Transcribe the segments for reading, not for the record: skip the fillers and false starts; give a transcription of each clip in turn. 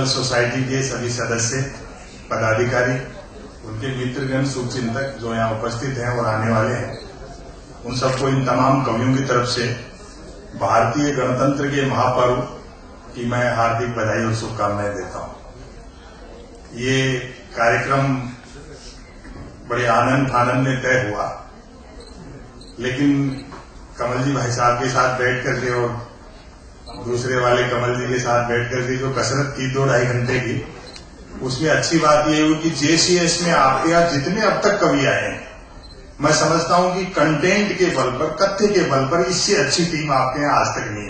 Society के सभी सदस्य, पदाधिकारी, उनके मित्रगण, शुभचिंतक जो यहाँ उपस्थित हैं और आने वाले हैं, उन सबको इन तमाम कवियों की तरफ से भारतीय गणतंत्र के महापर्व की मैं हार्दिक बधाई और शुभकामनाएं देता हूं। ये कार्यक्रम बड़े आनंद फानंद में तय हुआ, लेकिन कमल जी भाई साहब के साथ बैठ करके और दूसरे वाले कमल जी के साथ बैठ करके जो कसरत की 2-2.5 घंटे की, उसमें अच्छी बात यह हुई कि जेसीएस में आपके यहाँ जितने अब तक कवि आए हैं, मैं समझता हूं कि कंटेंट के बल पर, कथ्य के बल पर इससे अच्छी टीम आपके यहाँ आज तक नहीं है।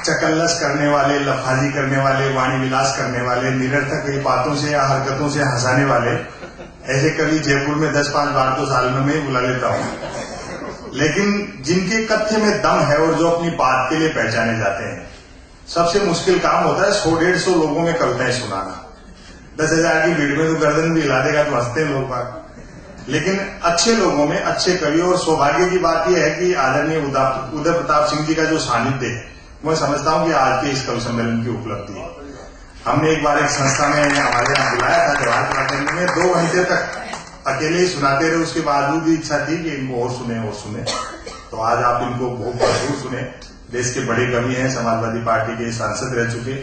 चकल्लस करने वाले, लफाजी करने वाले, वाणी विलास करने वाले, निरर्थक बातों से या हरकतों से हंसाने वाले ऐसे कवि जयपुर में 10-5 बार तो साल में मैं बुला लेता हूं, लेकिन जिनके कथ्य में दम है और जो अपनी बात के लिए पहचाने जाते हैं, सबसे मुश्किल काम होता है 100-150 लोगों में कविताएं सुनाना। 10,000 की भीड़ में तो गर्दन भी हिला देगा तो हंसते हैं लोग बात, लेकिन अच्छे लोगों में अच्छे कवि। और सौभाग्य की बात यह है कि आदरणीय उदय प्रताप सिंह जी का जो सानिध्य है, मैं समझता हूं कि आज के इस कवि सम्मेलन की उपलब्धि है। हमने एक बार एक संस्था में हमारे यहाँ बुलाया था जवाहर कला में, 2 घंटे तक अकेले ही सुनाते रहे, उसके बावजूद भी इच्छा थी कि इनको और सुने। तो आज आप इनको बहुत भरपूर सुने। देश के बड़े कवि हैं, समाजवादी पार्टी के सांसद रह चुके,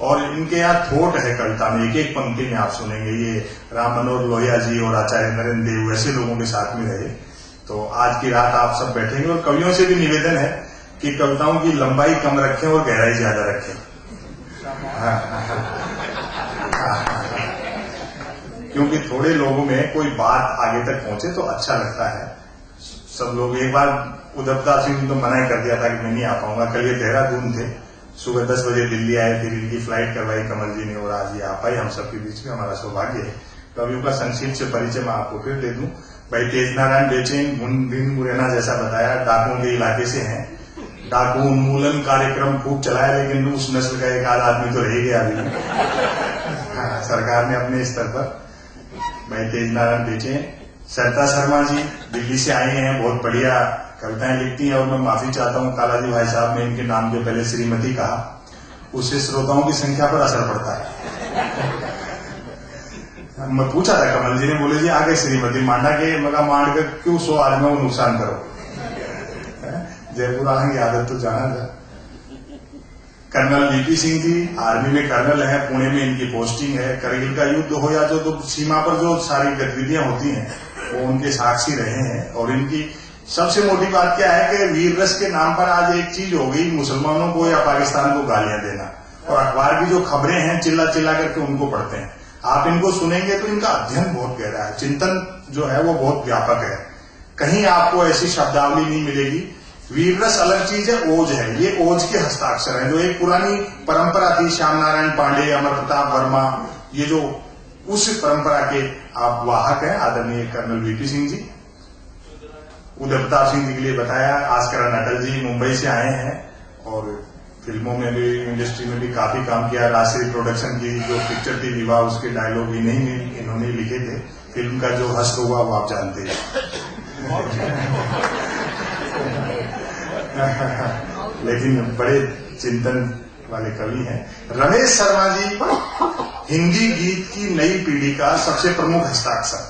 और इनके यहाँ थोट है कविता में, एक पंक्ति में आप सुनेंगे। ये राम मनोहर लोहिया जी और आचार्य नरेंद्र देव ऐसे लोगों के साथ में रहे। तो आज की रात आप सब बैठेंगे, और कवियों से भी निवेदन है कि कविताओं की लंबाई कम रखें और गहराई ज्यादा रखें। क्योंकि थोड़े लोगों में कोई बात आगे तक पहुंचे तो अच्छा लगता है। सब लोग, एक बार उदय प्रताप सिंह तो मना ही कर दिया था कि मैं नहीं आ पाऊंगा। कल ये देहरादून थे, सुबह 10 बजे दिल्ली आए, फिर इनकी फ्लाइट करवाई कमल जी ने, और आज ये आ पाई हम सबके बीच में। हमारा सौभाग्य है। कवियों का संक्षिप्त से परिचय मैं आपको फिर दे दूं। भाई तेज नारायण बेचैन भिन्न मुरैना जैसा बताया, डाकुओं के इलाके से हैं। डाकू उन्मूलन कार्यक्रम खूब चलाया, लेकिन उस नस्ल का एक आध आदमी तो रह गया अभी। सरकार ने अपने स्तर पर। भाई तेज नारायण बेचैन। सरिता शर्मा जी दिल्ली से आए हैं, बहुत बढ़िया कविताएं लिखती हैं, और मैं माफी चाहता हूं कालाजी भाई साहब ने इनके नाम के पहले श्रीमती कहा, उससे श्रोताओं की संख्या पर असर पड़ता है। मैं पूछा था कमल जी ने, बोले जी आगे श्रीमती मांडा के, मगा मांड कर क्यों 100 आदमियों को नुकसान करो। जयपुर आने की आदत तो जाना था। Colonel VP Singh ji army में कर्नल है, पुणे में इनकी पोस्टिंग है। करगिल का युद्ध हो या जो तो सीमा पर जो सारी गतिविधियां होती हैं वो उनके साक्षी रहे हैं। और इनकी सबसे मोटी बात क्या है कि वीर रस के नाम पर आज एक चीज हो गई, मुसलमानों को या पाकिस्तान को गालियां देना, और अखबार की जो खबरें हैं चिल्ला चिल्ला करके उनको पढ़ते हैं। आप इनको सुनेंगे तो इनका अध्ययन बहुत गहरा है, चिंतन जो है वो बहुत व्यापक है। कहीं आपको ऐसी शब्दावली नहीं मिलेगी। वीर रस अलग चीज है, ओज है, ये ओज के हस्ताक्षर है, जो एक पुरानी परंपरा थी, श्याम नारायण पांडे, अमर प्रताप वर्मा, ये जो उस परंपरा के आप वाहक हैं आदरणीय कर्नल वीपी सिंह जी। उदय प्रताप सिंह जी के लिए बताया, आस्करण अटल जी मुंबई से आए हैं, और फिल्मों में भी, इंडस्ट्री में भी काफी काम किया। राजश्री प्रोडक्शन की जो पिक्चर थी विवाह, उसके डायलॉग भी नहीं इन्होंने लिखे थे। फिल्म का जो हश्र हुआ वो आप जानते हैं। लेकिन बड़े चिंतन वाले कवि हैं। रमेश शर्मा जी हिंदी गीत की नई पीढ़ी का सबसे प्रमुख हस्ताक्षर,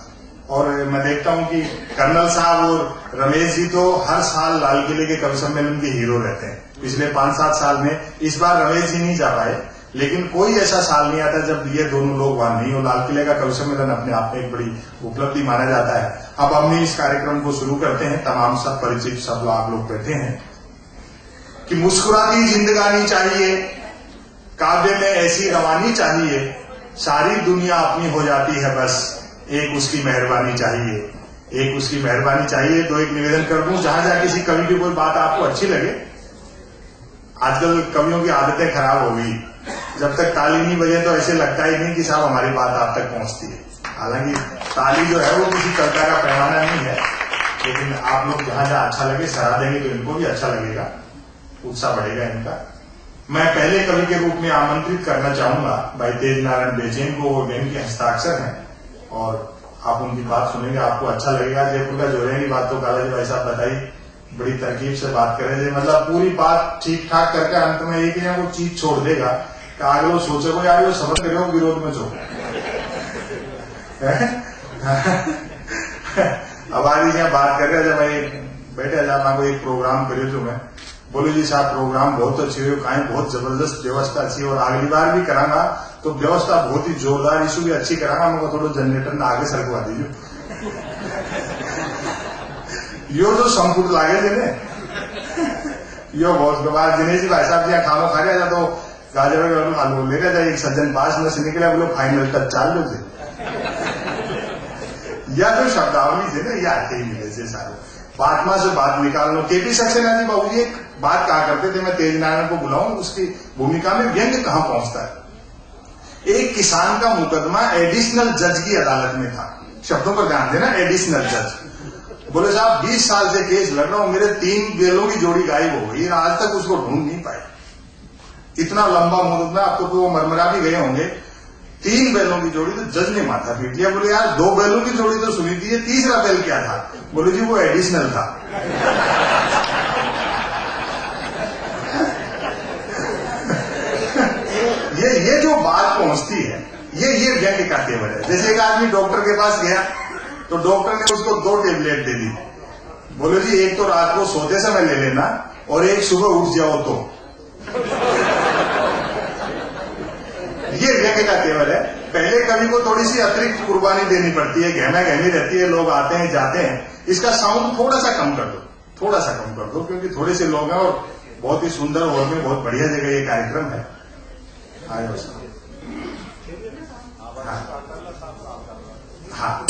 और मैं देखता हूं कि कर्नल साहब और रमेश जी तो हर साल लाल किले के कवि सम्मेलन के हीरो रहते हैं। पिछले 5-7 साल में, इस बार रमेश जी नहीं जा पाए, लेकिन कोई ऐसा साल नहीं आता जब ये दोनों लोग वहां नहीं हो। लाल किले का कवि सम्मेलन अपने आप में एक बड़ी उपलब्धि माना जाता है। अब हमने इस कार्यक्रम को शुरू करते हैं। तमाम सब परिचित सब आप लोग बैठे हैं कि मुस्कुराती जिंदगानी चाहिए, काव्य में ऐसी रवानी चाहिए, सारी दुनिया अपनी हो जाती है, बस एक उसकी मेहरबानी चाहिए, एक उसकी मेहरबानी चाहिए। तो एक निवेदन कर दूं, जहां जहां किसी कवि की कोई बात आपको अच्छी लगे, आजकल कवियों की आदतें खराब हो गई, जब तक ताली नहीं बजे तो ऐसे लगता ही नहीं कि साहब हमारी बात आप तक पहुंचती है। हालांकि ताली जो है वो किसी कविता का पैमाना नहीं है, लेकिन आप लोग जहां जहां अच्छा लगे सराह देंगे तो इनको भी अच्छा लगेगा, उत्साह बढ़ेगा इनका। मैं पहले कवि के रूप में आमंत्रित करना चाहूंगा भाई तेज नारायण बेचैन को, वो इनके हस्ताक्षर हैं, और आप उनकी बात सुनेंगे, आपको अच्छा लगेगा। जयपुर का जोड़े की बात तो कालाजी भाई साहब बताई बड़ी तरकीब से बात करे थे, मतलब पूरी बात ठीक ठाक करके अंत में एक या वो चीज छोड़ देगा कि आगे वो सोचेगा यार वो सबक करे विरोध में जो अब आज यहाँ बात कर रहे थे, मैं बैठे जा मैं कोई एक प्रोग्राम करे तो मैं बोले जी साहब प्रोग्राम बहुत अच्छी हुई, कहीं बहुत जबरदस्त व्यवस्था अच्छी और अगली बार भी कराना तो व्यवस्था बहुत ही जोरदार इशू भी अच्छी कराना, मैं थोड़ा जनरेटर ने आगे सरकवा दीजिए यो जो संपुट लागे थे यो बहुत बाद दिनेश जी भाई साहब जी खाना खा गया तो गाजर आलू ले गया एक सज्जन पास में से निकला बोलो फाइनल तक चाल लो थे या जो शब्दावली थे ना ये आते ही मिले थे सारे बातमा से बात निकाल लो। केपी सक्सेना जी बाबू जी एक बात कहा करते थे, मैं तेज नारायण को बुलाऊं उसकी भूमिका में व्यंग्य कहां पहुंचता है। एक किसान का मुकदमा एडिशनल जज की अदालत में था, शब्दों पर ध्यान देना, एडिशनल जज बोले साहब 20 साल से केस लड़ रहा हूं, मेरे 3 बैलों की जोड़ी गायब हो गई, आज तक उसको ढूंढ नहीं पाए। इतना लंबा मुकदमा, अब तो वो मरमरा भी गए होंगे। 3 बैलों की जोड़ी तो जज ने माथा पीट लिया, बोले यार 2 बैलों की जोड़ी तो सुनी थी, तीसरा बैल क्या था? बोले जी वो एडिशनल था। ये जो बात पहुंचती है ये व्यंग्य का तेवर है। जैसे एक आदमी डॉक्टर के पास गया तो डॉक्टर ने उसको 2 टेबलेट दे दी, बोले जी एक तो रात को सोते समय ले लेना और एक सुबह उठ जाओ तो। ये व्यंग्य का तेवर है। पहले कवि को थोड़ी सी अतिरिक्त कुर्बानी देनी पड़ती है, गहना गहनी रहती है, लोग आते हैं जाते हैं, इसका साउंड थोड़ा सा कम कर दो, थोड़ा सा कम कर दो, क्योंकि थोड़े से लोग हैं और बहुत ही सुंदर हॉल में बहुत बढ़िया जगह ये कार्यक्रम है। हाँ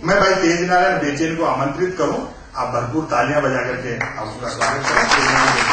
मैं भाई तेज नारायण बेचैन को आमंत्रित करूं, आप भरपूर तालियां बजा करके आप उसका स्वागत करें।